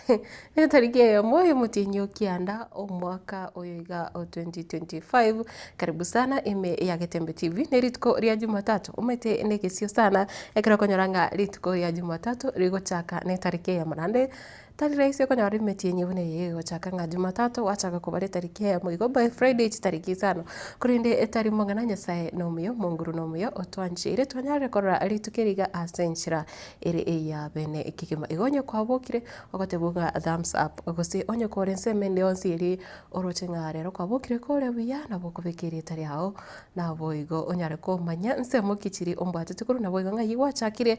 Nĩ tarĩki ya ĩmwe mũtinyi ũkĩanda mwaka ũyũiga 2025. Karibu sana ime ya Getembe TV nĩ rituko rĩa Jumatatu umete nĩ gĩcio sana ekĩra konyoranga rituko ya Jumatatu rigochaka nĩ tarĩki ya Monday tari rahisi konyora metinyi bune yego chaka nga Jumatatu wachaka kubare tariki ya mwigo by Friday tariki sana kurinde tari mongana nyasaye nomiyo munguru nomiyo otwanjire twanyare korora ritukiriga asenchira ere ya bene ikigima igonyo kwabukire ogotebuga thumbs up ogosi onyo korense mende onsiri orochenga rero kwabukire kore buya na bokubikirie tari hao na boigo onyare komanya nsemo kichiri ombwate tukuru na boigo ngai wachakire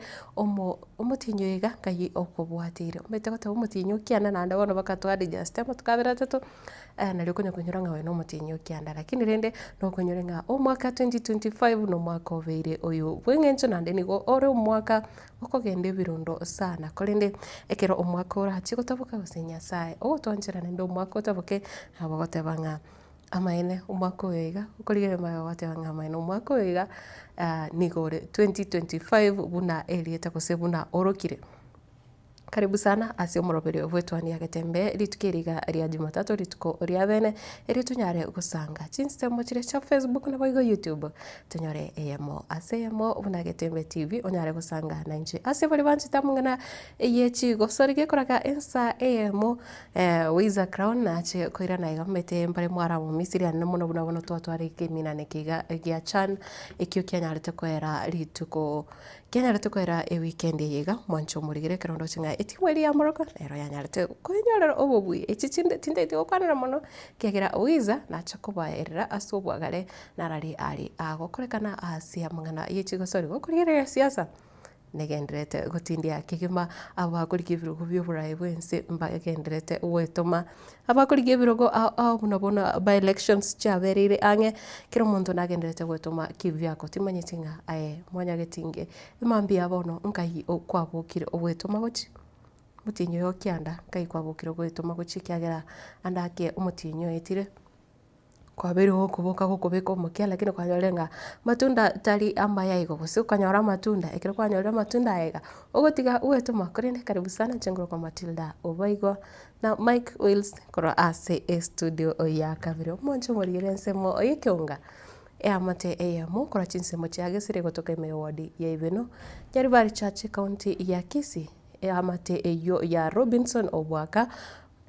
omutinyo yiga ngai okobwatire mbete gote mutinyo kiana na ndabono bakatwari just ama tukabera tatu na ryo kunyora ngawe no mutinyo kianda lakini rende no kunyora nga mwaka 2025 no mwaka obeire oyo bwengencho nande nigo ore mwaka okogende birundo sana korende ekero omwaka ora chikotabuka gusenya sae ogotwanjira nende omwaka otabuke abagote banga amaene omwaka oyiga ukorigere mayo watebanga amaene omwaka oyiga nigore 2025 buna elieta kose buna orokire. Karibu sana asio morobere obwetwani ya Getembe ritukiriga ria Jumatatu rituko ria bene tunyare gusanga chinsemo chire cha Facebook na boigo YouTube tunyore emo asemo buna Getembe TV onyare gusanga na nje ase bali banchi tamungana yechi gosorige koraga ensa emo wiza crown na che koira na igamete mbare mwara mu Misiri na muno buna bono twatware kemina nekiga gia chan ikyo kyanyare tekwera rituko Kenya tukwera weekend yiga mwancho murigire karondo chinga etimweli ya moroko ero yanyarete koinyorero obobui echichinde tinde tikokwanira mono kegera wiza na chakubaerera asobwagare narari ari agokorekana asia mangana yechigosori gokurigire siasa negenderete gotindia kigima abakurikia birogo by'oburayi bwense mbagenderete wetoma abakurikia birogo abuna by elections chaberire ange kiro muntu nagenderete wetoma kivyako timanyitinga mwanya getinge imambi abono nkai okwabukire obwetoma gochi mutinyo yokianda nkai kwabukire obwetoma gochi kyagera andake umutinyo etire kwabere okuboka gukubeka omukia lakini kwanyorenga matunda tari amayaigo bose ukanyora matunda ekero kwanyorera matunda aiga ogotiga uwetuma korinde karibu sana chenguro kwa Matilda Obaigo na Mike Wills koro ase studio oya kabiro moncho morigere nsemo oyekeunga amate emo kora chinsemo chiagesire gotoka mewadi ya ibeno Nyaribari Church County ya Kisii amate eyo ya Robinson Obwaka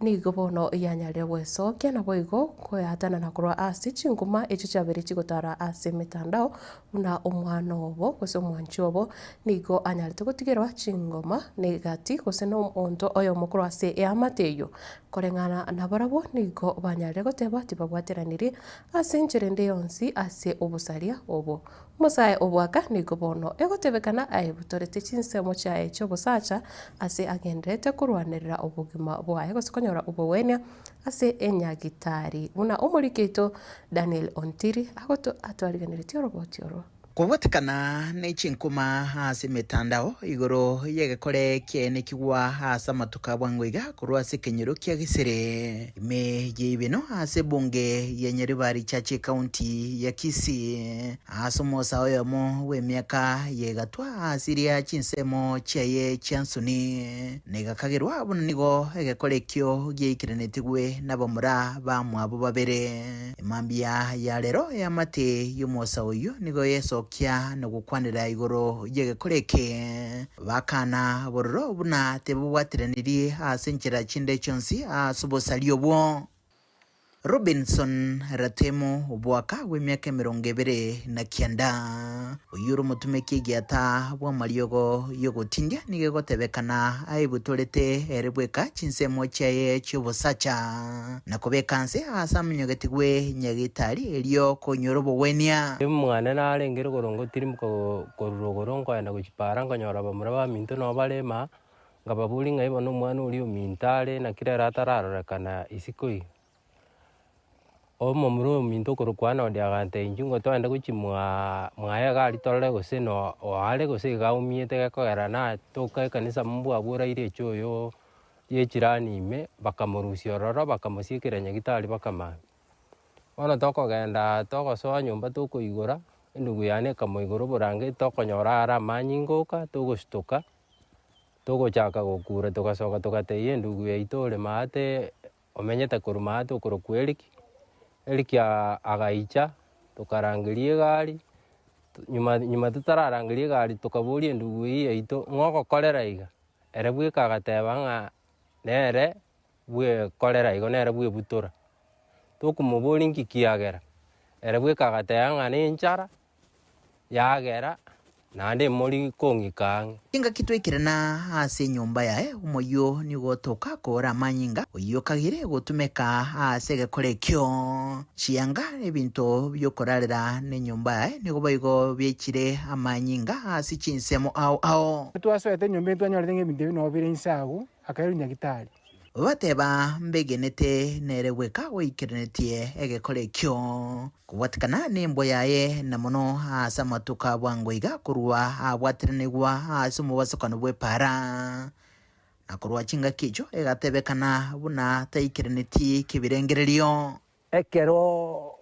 nigo bono yanyare weso kena boigo koyatana na kurwa ase chinguma echo chabere chigotara ase mitandao una omwana obo kose omwanchi obo nigo anyarete gotigerwa chingoma negati kose no onto oyo mukuru ase amateyo korengana na barabo nigo banyare goteba tibabwateranire ase ncherende yonsi ase obusaria obo Musae obwaka nigo bono egotebekana butorete chinsemo chae chobosacha ase agendete kurwanirira obugima bwaye gose konyora ubowenia ase enyagitari una omuriketo Daniel Ontiri agoto atwariganire roboti oro Kuwatikana na ichinkuma ase mitandao igoro yegekore kiene kigwa ase amatuka bwangwiga kurwa ase kenyero kia gisere ime yeibeno ase bunge ya Nyaribari Church County ya Kisii ase omosa oyomo w'emiaka yegatwa asiria chinsemo chiaye chiansoni negakagirwa bono nigo egekore kio giaikirenetigwe nabamura bamwabo babere emambia ya rero yamate y'omosa oyo nigo yeso kia na gukwanira igoro yegekoreke bakana bororo buna tebubwatiraniri ase nchera chinde chonsi asubosalio bwo Robinson Ratemo Obwaka w'emiaka 29 oyuro mutumeki giata bwa mariogo yogotindia nigegotebekana aibutorete erebweka chinsemo chaye chobosacha nakobekanse asa munyogetigwe nyagitari elio konyorobo wenia mwana narengere gorongo tirim ko gorongo enda kuchipara ngonyora bamura ba minto no balema ngababuli ngaibo no mwana uri mintale na kira ratararokana isikoi omo muro minto korokwana odi agante injungo to enda kuchimwa mwaya gali tole goseno oale gose gaumiete gakogera na toka kanisa mbu abura ire choyo ye chirani ime bakamurusio roro bakamusikira nyagitari bakama ona toko genda toko so nyumba toko igora ndugu yane kamoigoro burange toko nyora ara manyingoka togo stoka tuguchaka gukura tugacoka tugateia ndugu yaitu uri maate omenyete kuru maate ukuru kweliki eliki agaicha tukarangiria gari nyuma tutararangiria gari tukaburia ndugu yaitu ngoko kolera iga ere bwe kagateba nga nere bwe kolera igo nere bwe butura tukumuburi nkikiagera ere bwe kagateba nga ni nchara yagera nande muri kongikange kinga kitwikirana ase nyumba yae umoyo nigotoka kora manyinga oyo kagire gutumeka ase gekorekyo chianga ebinto byokorarira ne nyumba yae nigo bayigo byekire amanyinga ase chinsemo ao twasoete nyumba twanyarete ngebintu bino bire insagu akairu nyagitari bateba mbegenete nere gweka wikirenetie egekorekyo kubatikana nembo yaye na muno asa matuka bwangoiga kurwa abwatiranigwa ase mubasokano bwe para na kurwa chinga kicho egatebekana buna taikirenetie kibirengererio ekero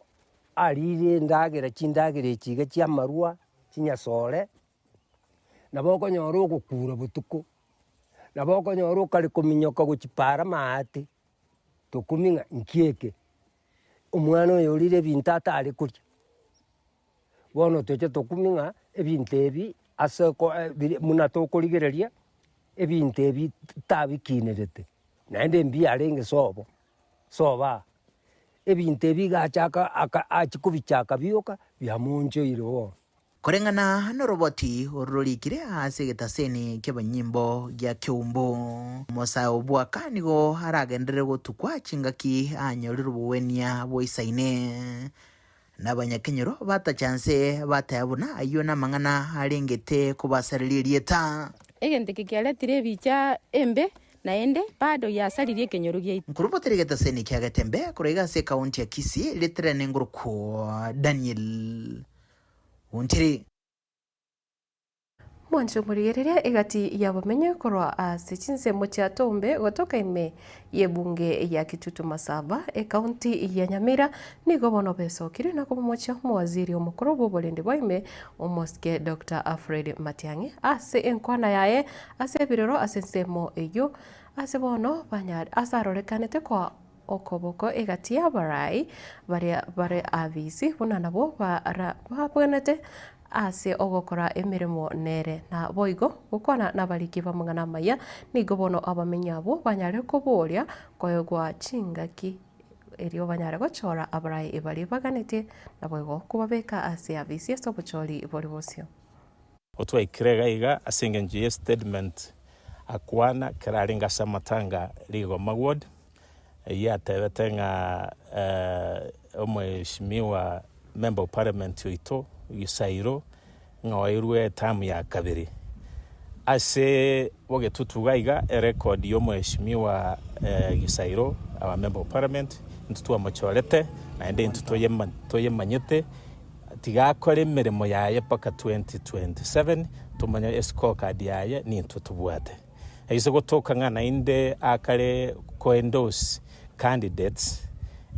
arire ndagera chindagera echiga chia marua chinyasore naboko nyoro gukura butuko naboko nyoro kali kuminyoka guchipara maate tukuminga nkieke umwana yorire bintata ari kurya bono toche tukuminga ebintebi aseko muna tokorigereria ebintebi tabikinerete naende mbi arenge soba ebintebi gachaka achikubichaka bioka byamunjo iro korengana no roboti ororikire ase getaseni kebanyimbo gya kyumbo mosa obwaka nigo haragendere gotukwa chingaki anyoriro buwenia boisaine nabanyakenyero batachanse batayabuna ayo namangana arengete kubasaririeta egente kikialetire bicha embe naende bado yasaririe kenyoro gyaitu nkurubotere getaseni kyagetembe kurega se county ya Kisii letrene nguruko Daniel Untiri mwancho murigereria egati yabamenye korwa ase chinsemo chia tombe gotoka ime yebunge ya Kitutu Masaba kaunti ya Nyamira nigo bono besokire na kumocha mwaziri omukuru bobolende bwaime omoske Dr. Alfred Matiang'i ase enkwana yaye ase biroro ase nsemo eyo ase bono banyari asarorekanete kwa okoboko egati yabarai bare avisi buna nabo babwenete ase ogokora emirimo nere na boigo gukwana nabariki bamangana maya nigo bono abamenyabo banyare kuboria koyogwa chingaki erio banyare gochora abarai ebari baganete na boigo kubabeka ase avisi ase obochori bori bosio otwa ikirega iga asengenji statement akwana kiraringa samatanga ligo magwod yatebetenga omweshimiwa member of parliament yoito Gisairo ngawairwe tamu ya kabiri ase boge tutugaiga record y'omweshimiwa Gisairo aba member of parliament ntutwa machorete naende ntutoyemanyete tigakore mirimo yaye paka 2027 tumanya esco card yaye ni ntutubwate aiso gotoka ngana inde akare coendorse candidates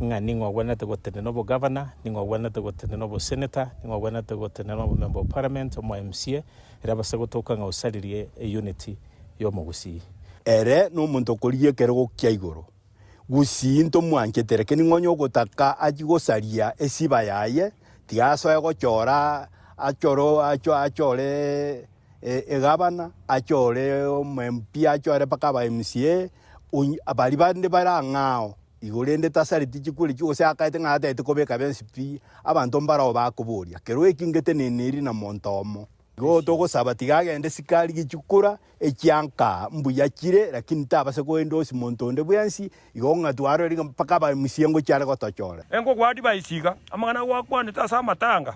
nga ningo wanate gotene no governor ningo wanate gotene no senator ningo wanate gotene no member of parliament mo MCA era basagotoka nga usaririe unity yo mugusi ere no muntu kuriye kerego kya igoro gusinto mwanketere ke ningonyo gotaka ajigosaria esiba yaye tigaso gochora achore egabana achore MP achore pakaba MCA abali bande barangao igurende tasariti chikuri cyose akaite ngata etikobeka bensipi abantu mbaraho bakuburia kero ekingete neneri na montomo go togosaba tigagende sikali gichukura ekyanka mbuyakire lakini tabase ko endosi montonde bwensi igonga twaro ringa mpaka ba musiengo cyara gotochora engo gwadi bayisiga amana wakwane tasa matanga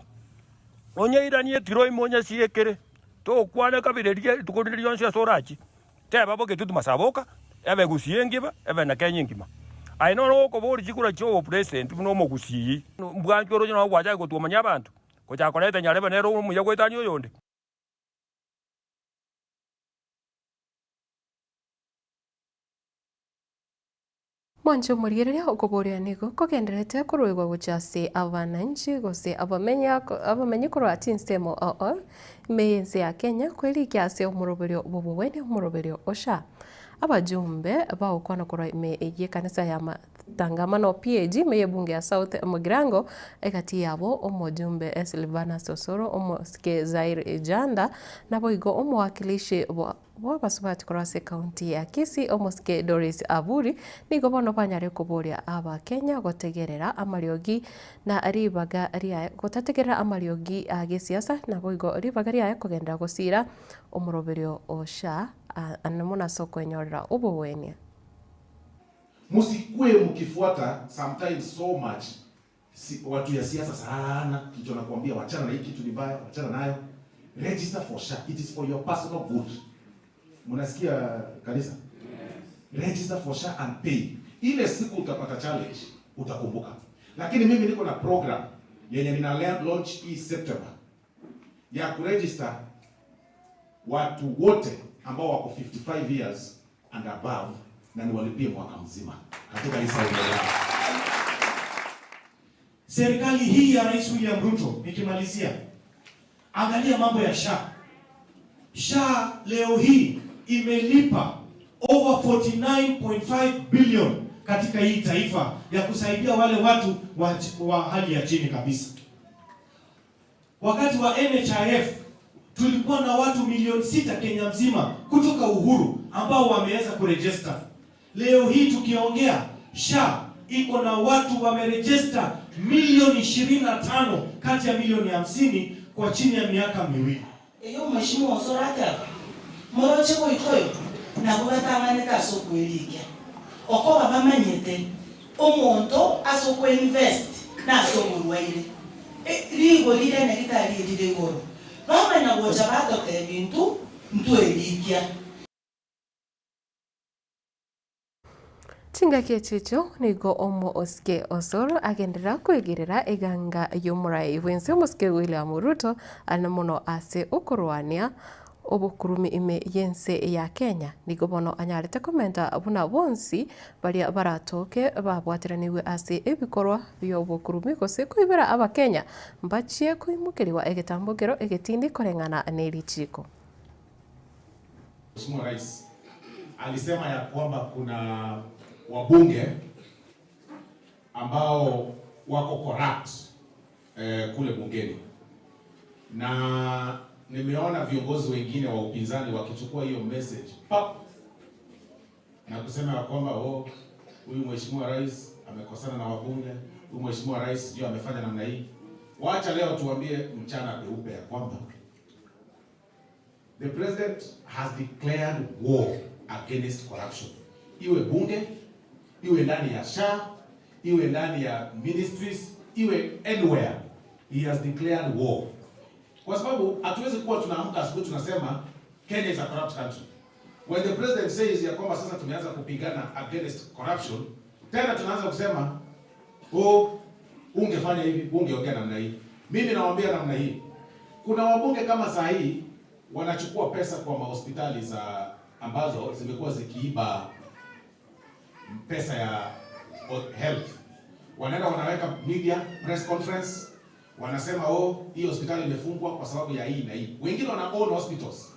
onye iranie tiro imonya siekere to kwane kabireriye tukodiri yonse sorachi teba boke tutu masaboka ebe gusiengiba ebe na kenyingima aino no ko bori chikura cho president no mogusi mbwanjoro no gwaja go tumanya abantu ko chakoleta nyarebe nero mu yagwetanyo yonde Mwancho muriria ukuburia nigo kogenderete kuruigwa guchasi abananchi gose abamenyi kurwa tinsemo oo meyense ya Kenya kwirikia ase omuroberio bobuwene omuroberio osha abajumbe baukwana kurwa eye kanisa ya matangamano PAG meye bunge ya South Mugirango egati yabo omujumbe Silvana Sosoro omosike Zaire Ejanda nabo igo omwakilishi basubati kurase kaunti ya Kisii omosike Doris Aburi nigo bono banyare kuburia aba Kenya gotegerera amariogi na ribaga ria gotategerera amariogi agesiasa nabo igo ribaga ria kugendera gusira omuroberio osha anamuna soko enyorera ubuwenia. Musikue mkifuata sometimes so much watu ya siasa sana, kitu nakwambia wachana na hiki kitu ni mbaya, wachana nayo. Register for SHA, it is for your personal good. Munasikia kanisa? Register for SHA and pay. Ile siku utapata challenge, utakumbuka. Lakini mimi niko na program yenye nina launch hii September ya kuregister watu wote ambao wako 55 years and above na niwalipie mwaka mzima katika hii Saudi Arabia. Serikali hii ya Rais William Ruto, nikimalizia, angalia mambo ya SHA. SHA leo hii imelipa over 49.5 billion katika hii taifa ya kusaidia wale watu wa hali ya chini kabisa. Wakati wa NHIF tulikuwa na watu milioni 6 Kenya mzima kutoka uhuru ambao wameweza kuregister. Leo hii tukiongea, SHA iko na watu wameregister milioni 25 kati ya milioni 50 kwa chini ya miaka miwili. Eyo mheshimiwa Osorata moroche ko ikoyo na kubatangane kasoko elikia oko babamanyete omonto asoko invest na asoko ruwaire rigo lile na kitali lile goro baba na goja bato te bintu mtu elikia Chingaki chicho nigo omo oske Osoro agendera kwigirira iganga yomurai wense omoske William Ruto anamono ase ukurwania obukurumi ime yense ya Kenya nigo bono anyarete komenta buna bonsi bali baratoke babwatiraniwe ase ebikorwa byobukurumi gose kwibera aba Kenya mbachie kuimukiriwa egetambogero egetindi korengana nerichiko. Mheshimiwa Rais alisema ya kwamba kuna wabunge ambao wako corrupt kule bungeni, na nimeona viongozi wengine wa upinzani wakichukua hiyo message na kusema ya kwamba huyu Mheshimiwa Rais amekosana na wabunge, huyu Mheshimiwa Rais ndio amefanya namna hii. Wacha leo tuambie mchana peupe ya kwamba the president has declared war against corruption. Iwe bunge, iwe ndani ya SHA, iwe ndani ya ministries, iwe anywhere, he has declared war. Kwa sababu hatuwezi kuwa tunaamka asubuhi tunasema Kenya is a corrupt country. When the president says ya kwamba sasa tumeanza kupigana against corruption, tena tunaanza kusema ungefanya hivi, ungeongea namna hii. Mimi nawaambia namna hii. Kuna wabunge kama saa hii wanachukua pesa kwa mahospitali za ambazo zimekuwa zikiiba pesa ya health. Wanaenda wanaweka media press conference, wanasema hii hospitali imefungwa kwa sababu ya hii na hii. Wengine wana own hospitals.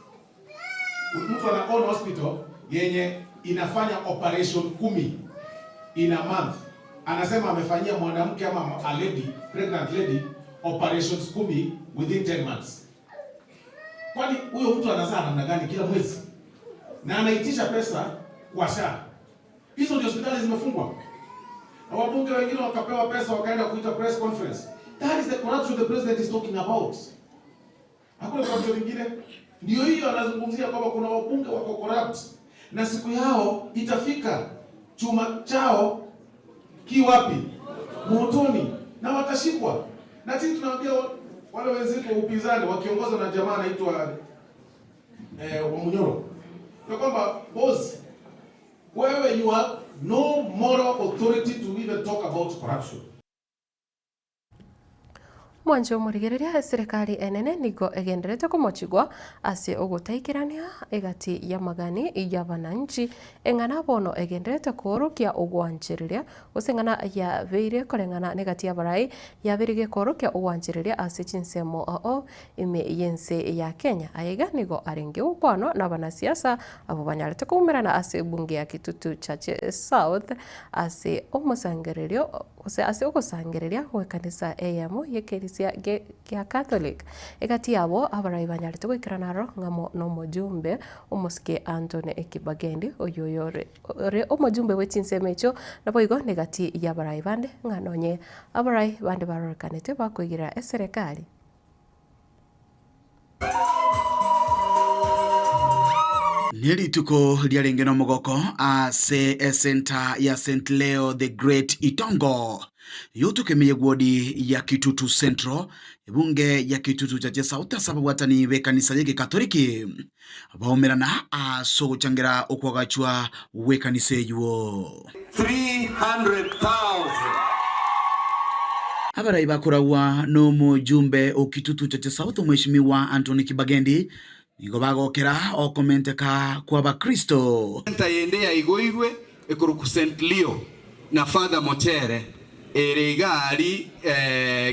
Mtu ana own hospital yenye inafanya operation 10 in a month. Anasema amefanyia mwanamke ama a lady, pregnant lady, operations 10 within 10 months. Kwani huyo mtu anazaa namna gani kila mwezi? Na anaitisha pesa kwa SHA. Hizo ndio hospitali zimefungwa. Na wabunge wengine wakapewa pesa wakaenda kuita press conference. That is the corruption the president is talking about. Hakuna corruption nyingine. Ndio hiyo anazungumzia kwamba kuna wabunge wako corrupt. Na siku yao itafika, chuma chao kiwapi? Motoni. Na watashikwa. Na sisi tunawaambia wale wenzetu wa upinzani wakiongozwa na jamaa anaitwa Wamunyoro. Kwa kwamba boss, wewe you have no moral authority to even talk about corruption. mwanjo murigereria serikali enene nigo egenderete kumochigwa ase ogutaikirania egati ya magani ya bananchi eng'ana bono egenderete kuorokia ogwanchiriria oseng'ana ya beire koreng'ana negati ya barai ya berige kuorokia ogwanchiriria ase chinsemo ime yense ya Kenya aiga nigo arenge ukwano na banasiasa abo banyarete kumerana ase bunge ya Kitutu Church South ase omosangererio ase ogosangereria gwekanisa AM yekerisia ya Catholic egati yabo abarai banyarete gwikirana ro ng'amo n'omujumbe omosike Anthony Kibagendi oyoyore omujumbe w'echinsemo echo nabo igo negati ya barai bande ng'anonye abarai bande barorekanete bakoigira eserikali. Nirituko lialengeno mogoko ase center ya St. Leo the Great Itongo yutukemeye gwodi ya Kitutu Central bunge ya Kitutu Church South sababu watani bekanisa yake Katoliki baomerana aso guchangira okwagachwa wekanisa yuo 300,000 abarai bakurawa no mujumbe o Kitutu Church South mheshimiwa Anthony Kibagendi nigo bagokera okomenteka kwa bakristo yende ya igoirwe ekuruku St. Leo na Father Motere erigari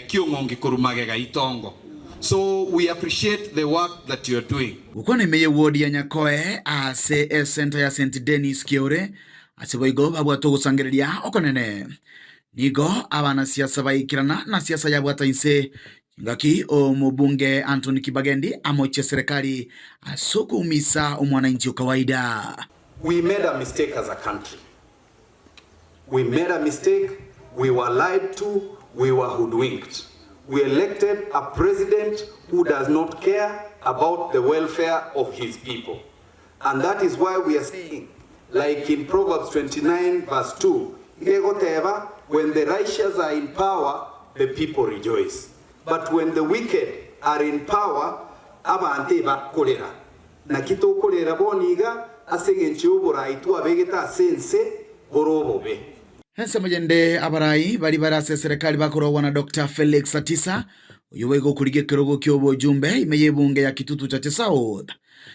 kiungongi kurumagega Itongo. So we appreciate the work that you are doing. Ukone meye wodi ya Nyakoe ase center ya St. Denis Kiore asiboigo babwato gusangereria okonene nigo abana siasa baikirana na siasa ya bwata inse ngaki omubunge Anthony Kibagendi amoche serikali asukumisa omwananchi wa kawaida. We made a mistake as a country. We made a mistake. We were lied to. We were hoodwinked. We elected a president who does not care about the welfare of his people. And that is why we are seeing, like in Proverbs 29 verse 2, when the righteous are in power, the people rejoice. But when the wicked are in power, abante bakolera. Na kito kolera boniga asegenchi obora itu abegeta sense borobobe. Hense mujende abarai bali barase serikali bakorowa na Dr. Felix Satisa uyowego kurige kirogo kyobo jumbe imeye bunge ya Kitutu Church South.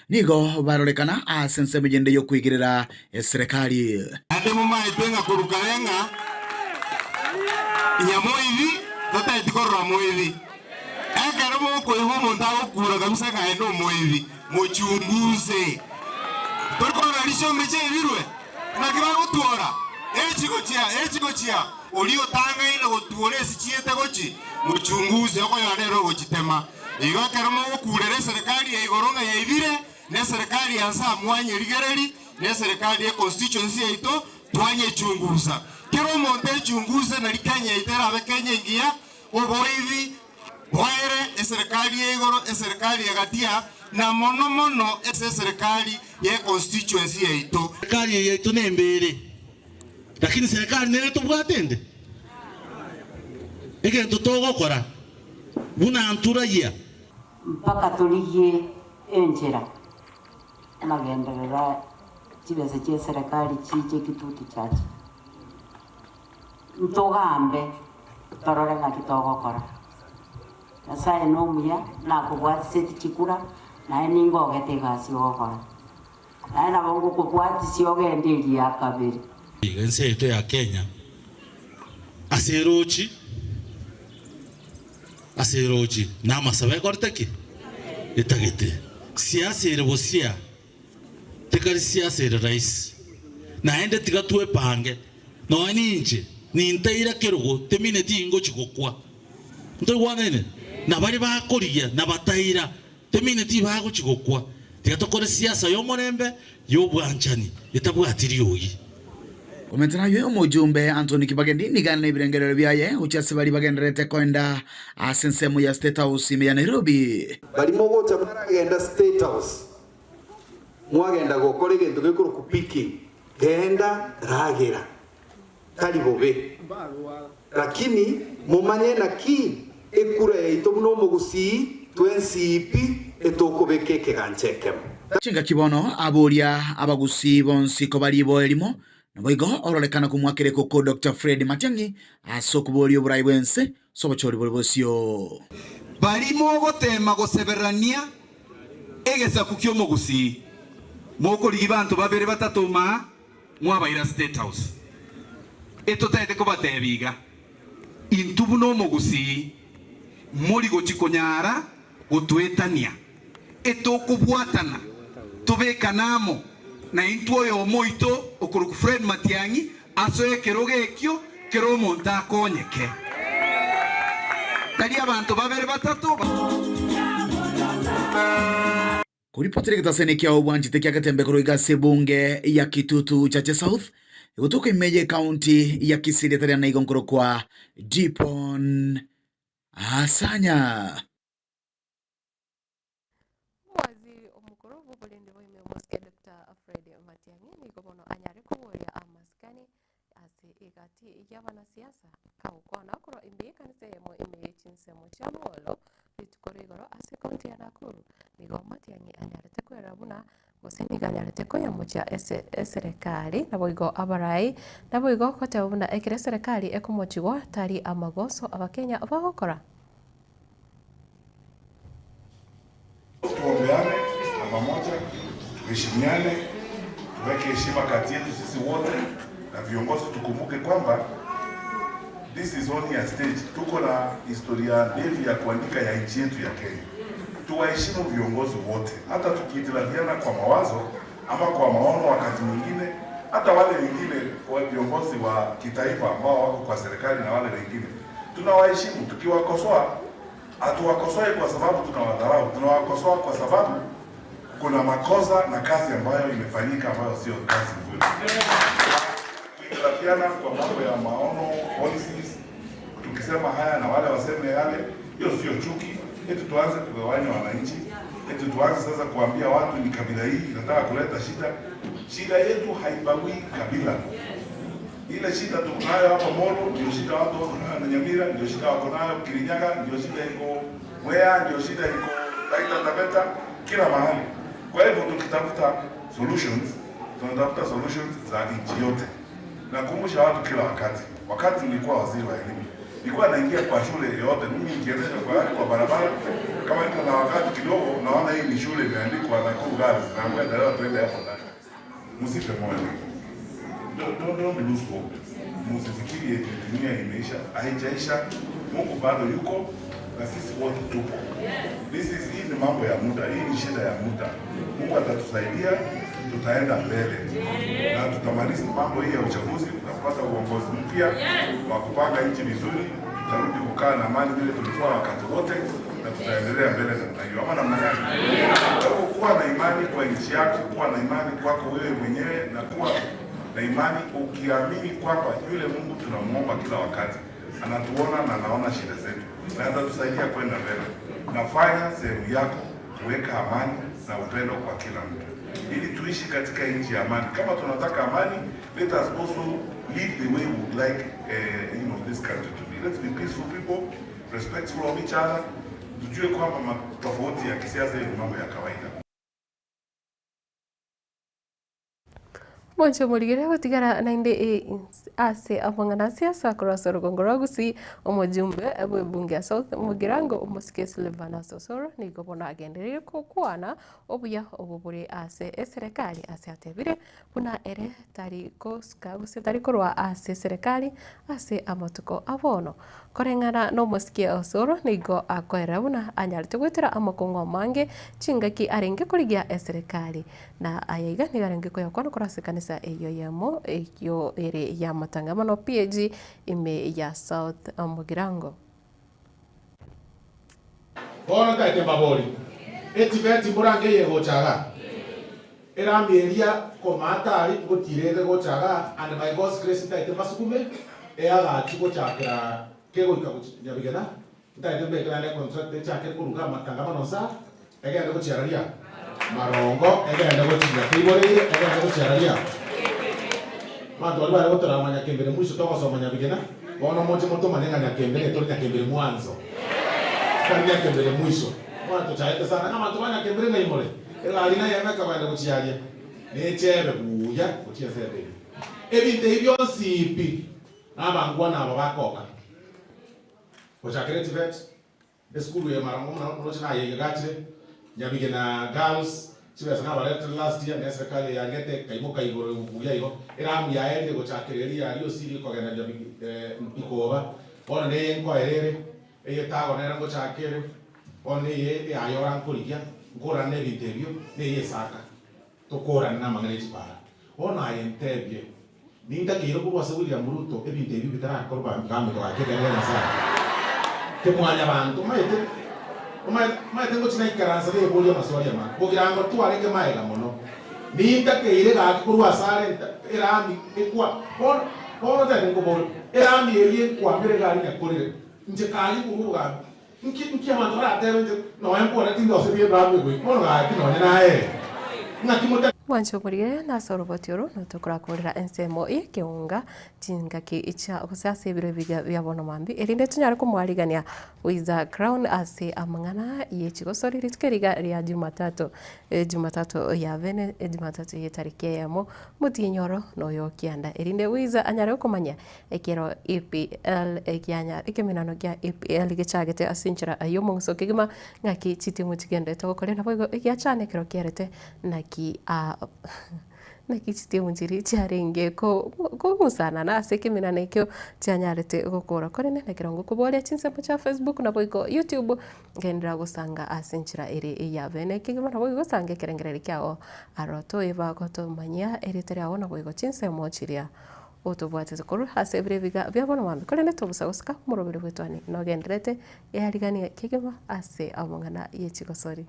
Nigo barorekana asense mujende yo kwigirira serikali. Ande muma etenga kurukarenga nyamoivi tota itikorra moivi. Ekero moko iho montago kura kamisa kaendo moivi mochunguze. Torkona lisho meche virwe. Na kibago tuora. Echigo chia olio tanga ina gotuore sichiete gochi mochunguze oko yarero gochitema. Igo ekero moko kurere serikali ya igoronga ya ibire ne serikali ya nsa mwanye rigereri ne serikali ya constituency ya ito twanye chunguza. Kero monte chunguze na likanya itera abekenya ingia oboivi waere serikali ya igoro serikali ya gatia na mono serikali ya constituency ya ito. Serikali ya ito nembere. Lakini serikali nene tubwatende. Ege ntotogo kora. Buna antura ya. Mpaka tuliye enjera. Nagenderera kibese kye serikali kije Kitutu Church. Ntogambe torore nga kitogo kora. Nasaye nomuya nakubwatise tikikura naye ningo getegasi okora. Naye nabongo kubwatise ogende ya kabiri. Nse yetu ya Kenya aserochi na masabe korteki itagete siasa irebosia tekari siasa ire rais na ende tigatwe pange no ninje ni ntaira kerugo temine tingo chikokwa ntoi wanene na bari bakoriya na bataira temine ti bago chikokwa tigatokore siasa yo morembe yo bwanchani itabwatiri oyi. Komentana yo mujumbe Anthony Kibagendi nigana ibirengerero byaye uchase bali bagenderete koenda asensemu ya State House ya Nairobi. Bali mogocha bagenda State House. Mwagenda gokora egento gekuru ku picking. Genda ragera. Kali bobe. Lakini mumanye na ki ekura ya ito muno mugusi 20 etokobeke keganchekemo. Chinga kibono aboria abagusi bonsi ko bali bo elimo. Naboigo ororekana kumwakire koko Dr. Fred Matiang'i asokubori oburai bwense sobochori bolibosio barimo gotema goseberania egesa kukyo mogusi moko ligi bantu babere batatu mwabaira State House eto taite ko batebiga intubu no mogusi muri gochikonyara gotwetania eto kubwatana tubekanamo na intuoyo moito okuruku Fred Matiang'i asoe kerogekyo kero monta konyeke tari abantu babere batatu kuripotire kitasene kia obwanjite kia katembe kuroiga sebunge ya Kitutu Chache South igutuka imeje county ya Kisii tari na igonkoro kwa Dipon Asanya Waziri omukuru w'ubulinzi bw'imyuka Dr. Fred Matiang'i nikobono anyari kuboya amaskani ase igati y'abanasiasa kawukona kuro imbe kanisa yemo imbe chinsemo chalwolo litukorigoro ase county ya Nakuru nigo Matiang'i anyarete kwera buna guseniga anyarete koya mucha serikali naboigo abarai naboigo kote buna ekire serikali ekomochigwa tari amagoso abakenya abahokora tuombeane na pamoja, tuheshimiane, tuweke heshima kati yetu sisi wote na viongozi. Tukumbuke kwamba this is only a stage. Tuko na historia ndefu ya kuandika ya nchi yetu ya Kenya. Tuwaheshimu viongozi wote, hata tukihitilafiana kwa mawazo ama kwa maono wakati mwingine, hata wale wengine wa viongozi wa kitaifa ambao wako kwa serikali na wale wengine tunawaheshimu. Tukiwakosoa hatuwakosoe kwa sababu tunawadharau, tunawakosoa kwa sababu kuna makosa na kazi ambayo imefanyika ambayo sio kazi nzuri. Tukitarafiana kwa mambo ya maono, policies, tukisema haya na wale waseme yale, hiyo sio chuki. Eti tuanze kugawanya wananchi, eti tuanze sasa kuambia watu ni kabila hii inataka kuleta shida. Shida yetu haibagui kabila. Ile shida tunayo hapa Molo, ndio shida watu wako nayo na Nyamira, ndio shida wako nayo Kirinyaga, ndio shida iko Mwea, ndio shida iko Taita Taveta, kila mahali. Kwa hivyo tukitafuta solutions, tunatafuta solutions za nchi yote. Nakumbusha watu kila wakati nilikuwa waziri wa elimu, nilikuwa naingia kwa shule yote, mimi nikiendesha kwa barabara, kama niko na wakati kidogo, naona hii ni shule imeandikwa Nakuru Girls, naambia leo tuende hapo ndani. Msife moyo. Don't lose hope. Msifikiri dunia imeisha, haijaisha. Mungu bado yuko na sisi wote tupo. Hii ni mambo ya muda, hii ni shida ya muda. Mungu atatusaidia, tutaenda mbele. Na tutamaliza mambo hii ya uchaguzi, tutapata uongozi mpya wa kupanga nchi vizuri, tutarudi kukaa na amani vile tulikuwa wakati wote na tutaendelea mbele na hiyo. Ama namna gani? Kuwa na imani kwa nchi yako, kuwa na imani kwako wewe mwenyewe na kuwa na imani ukiamini kwamba yule Mungu tunamuomba kila wakati anatuona na anaona shida zetu na atatusaidia kwenda mbele. Nafanya sehemu yako kuweka amani na upendo kwa kila mtu ili tuishi katika nchi ya amani. Kama tunataka amani, let us also live the way we would like this country to be. Let's be peaceful people, respectful of each other. Tujue kwamba tofauti ya kisiasa ni mambo ya kawaida. Mwancho muligire gutigara na inde ase abangana siasa kurasa rugongoro gusi omujumbe abwe bunge ya South mugirango omusike Silvana Sosoro ni gobona agenderere ko kwana obuya obubure ase serikali ase atebire buna ere tari koska gusi tari korwa ase serikali ase amatuko abono korengana no musike Osoro nigo akwera buna anyarite gwitira amakongo mange chingaki arenge kurigia serikali na ayayiga nigarenge ko yakwana kurasa kanisa eyo yamo eyo ere ya matangamano PAG ime ya South Mugirango bona taite babori etiveti burange yego chaga era mieria komatari gotirege go chaga and by God's grace taite masukume eaga chiko chakira kego ikabigena taite bekana ne contract chake kuruga matangamano sa egenda go chararia marongo egenda go chinya kibore egenda go chararia Mantu walibale wote na manya kembele mwisho toka so manya bigena wana moja moto manenga na kembele toka kembele mwanzo kanya kembele mwisho watu chaite sana kama tu manya kembele na imole ela alina yameka kwenda kuchialia ne chebe buya kuchia sebe ebinte hivyo sipi aba ngwana aba bakoka Gochakere TVET, school ya marango na yeye gachire, nyabige na girls, chiwe sana wale last year na serikali ya ngete kaimuka igoro kuya igo. Era ya ende gochakere ya rio siri ko gena nyabige ikoba. Ona ne enko erere, eye tago na gochakere. Ona ye ayora nkurikia, ngora ne interview, ne ye saka. Tokora na mangere chipara. Ona yentebye. Ninda kiro ko wasa William Ruto ebinte bibi bitara ko ba ngambe ko akeke na sa. Ke mwanya bantu maite ngo china ikaransa de bolio maswali ma. Bogirango tu are ke maega mono. Ninda ke ire ga ko wasare erami ekwa. Por ta ngo bol. Erami eri kwa mere ga ri ko ri. Nje kali ko ga. Nki amantora atero nje no empo na tindo se bie ba me ko ga ti no na e. Wancho murie na sorobotioro no tukurakorera ensemo ikiunga tingaki icha kusase biro bya bono mambi erinde tunyara kumwarigania wiza crown ase amangana yechigosori ritkeriga ria Jumatatu ya vene Jumatatu yetarike yamo mutinyoro no yokianda erinde wiza anyara kumanya ekero EPL ekyanya ekeminano kya EPL gechagete asinchira ayomongso kigima ngaki chitimu tigende tokole nabogo ekyachane kero kerete naki nakisite unjiri charenge ko musana na sekemina nekyo cyanyarete gukora korene nakirango kubole chinsempo cha Facebook na boyiko YouTube ngendra gusanga asinchira ere ya vene kigima na boyiko sange kerengerere kyao aroto eva goto manya eritere aho na boyiko chinsemo chiria otobwate zikuru hasebire biga byabona mambe korene tobusagusika murobere bwetwani no gendrete yarigani kigima ase amongana yechigosori.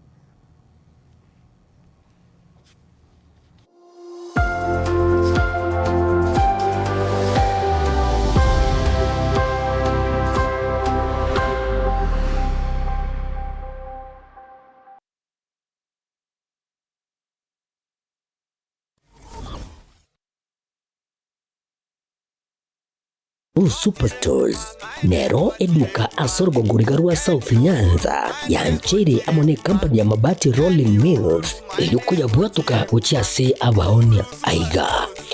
Superstores nero eduka asorgo ngurigarua South Nyanza yanchiri amone company ya mabati Rolling Mills eyuko yabwatuka uchiase abaonia aiga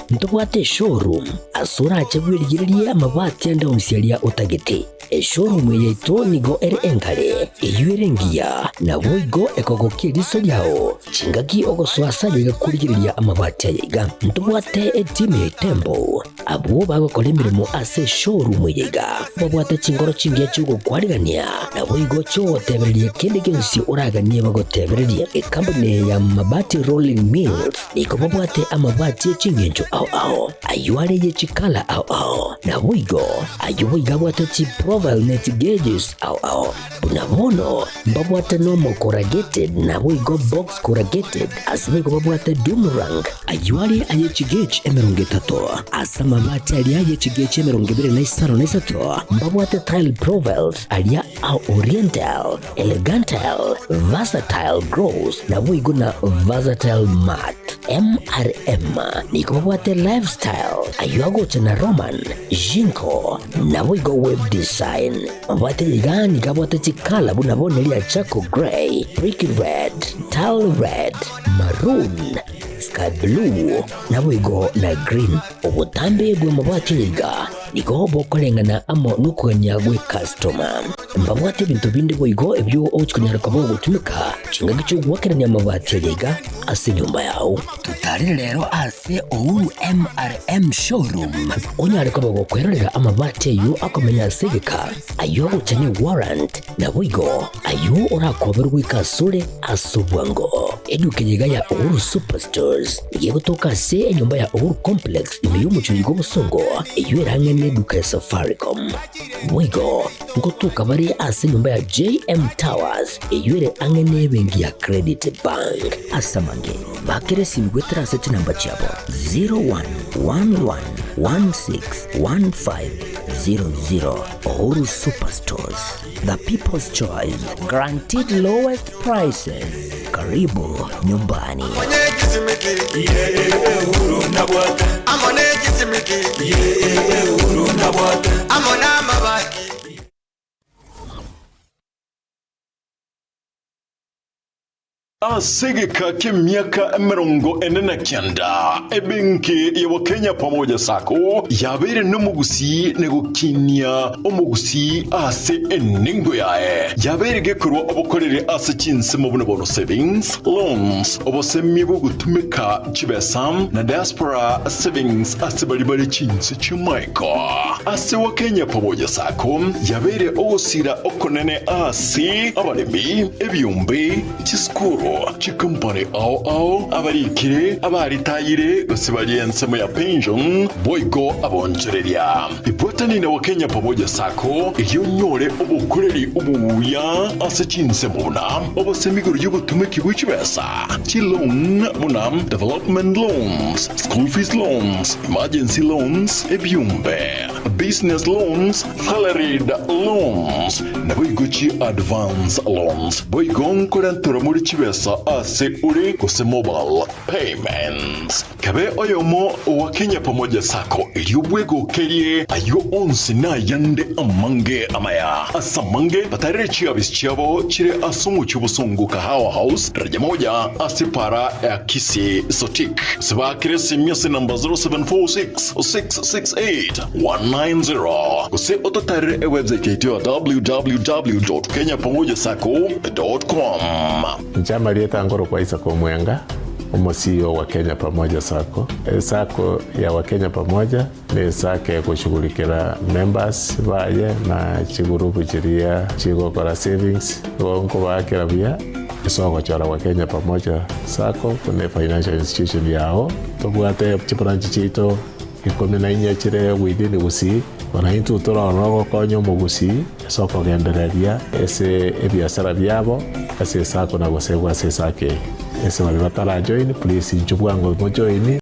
ntobwate showroom asura achebwirigirie amabati enda umsialia utagete showroom yeito nigo ere engale eyuerengia na boigo ekogokie riso yao chingaki ogoswasa yiga kurigiriria amabati aiga ntobwate etime tembo abo bagokora imirimo ase showroom yiga babwate chingoro chingia chugo kwarigania na boigo chotebererie kende gensi uraganie bagotebererie company ya mabati Rolling Mills niko babwate amabati chingenjo ao ayuare ye chikala ao na boigo ayuiga bwate chi profile net gauges ao bunabono babwate normal corrugated na boigo box corrugated asibego babwate Dumerang ayuare aye chigage emerongetato asama mabati alia ye chigage emerongibire na isaro na isato babwate tile profiles alia au oriental elegantal versatile gross na boigo na versatile mat MRM niko babwate lifestyle ayuago chana Roman Jinko na boigo web design babwate yigani kabwate chikala bunabone lia Chaco Grey Brick Red Tile Red Maroon Sky Blue na boigo na Green obutambe bwe mabwate yiga niko bokolengana amo nukwenya gwe customer mbabwate bintu bindi boigo ebyo ochikunyara kabo gutumika chinga gicho gwakeranya mabati yiga ase nyumba yao tutari rero ase Ouru MRM showroom onyare kabo gukwerera amabati yu akomenya segeka ayo uchanye warrant na boigo ayo urakoberwa ikasure asubwango edukenyiga ya Ouru Superstores yego toka se nyumba ya Ouru Complex imeyumucho yigo busongo iyo erangene duka ya Safaricom boigo ngotuka bari ase nyumba ya JM Towers iyo ere angene bengi ya Credit Bank asamange bakere simgwetera seti namba chabo 0111161500 Ouru Superstores, the people's choice, guaranteed lowest prices. Karibu nyumbani. Asegeka k'emyaka 49 ebenki ya Wakenya Pamoja Sacco yabere n'umugusi negukinya umugusi ase eningo yae yabere gekurwa obukorere ase chinsemo buno savings loans obosemi bugutumika chibesam na diaspora savings ase bali chinse chimaiko ase Wakenya Pamoja Sacco yabere ogosira okonene ase abalemi ebyumbe chiskuru chikumpane ao abarikire abaritayire gosibali ensemo ya pension boygo abonjereria ibotani na Wakenya Pamoja Sacco iyonyore obukureri ubuya ase chinsemo buna obosemiguru y'ubutumiki bw'ikibesa chilon buna development loans, school fees loans, emergency loans, ebyumbe, business loans, salaried loans, na boygochi advance loans boygon korantura muri kibesa ase uri kuse mobile payments kabe oyomo Wakenya Pamoja Sacco iliyobwego kerie ayo onsi na yande amange amaya asamange batarechi abisichabo chire asumu chubusungu kahawa house raja moja asipara ya kisi sotik sibakire simyasi namba 0746-668-190 kuse ototare website yetu ya www.kenyapamojasacco.com. Njama lieta ngoro kwa isa kwa mwenga CEO wa Kenya Pamoja Sacco. Sacco ya Wakenya Pamoja ni sacco ya kushughulikira members baye na chigurupu chiria chigokora savings wonko bakira bia isoko chara Wakenya Pamoja Sacco kuna financial institution yao tobwate chibranchi chito ikome na inya chire within gusi wanaintu tora nogo konyo mugusi isoko gendereria ese ebiasara byabo ase sacco na gosegwa ase sake ese wali batara join please njubwango mo join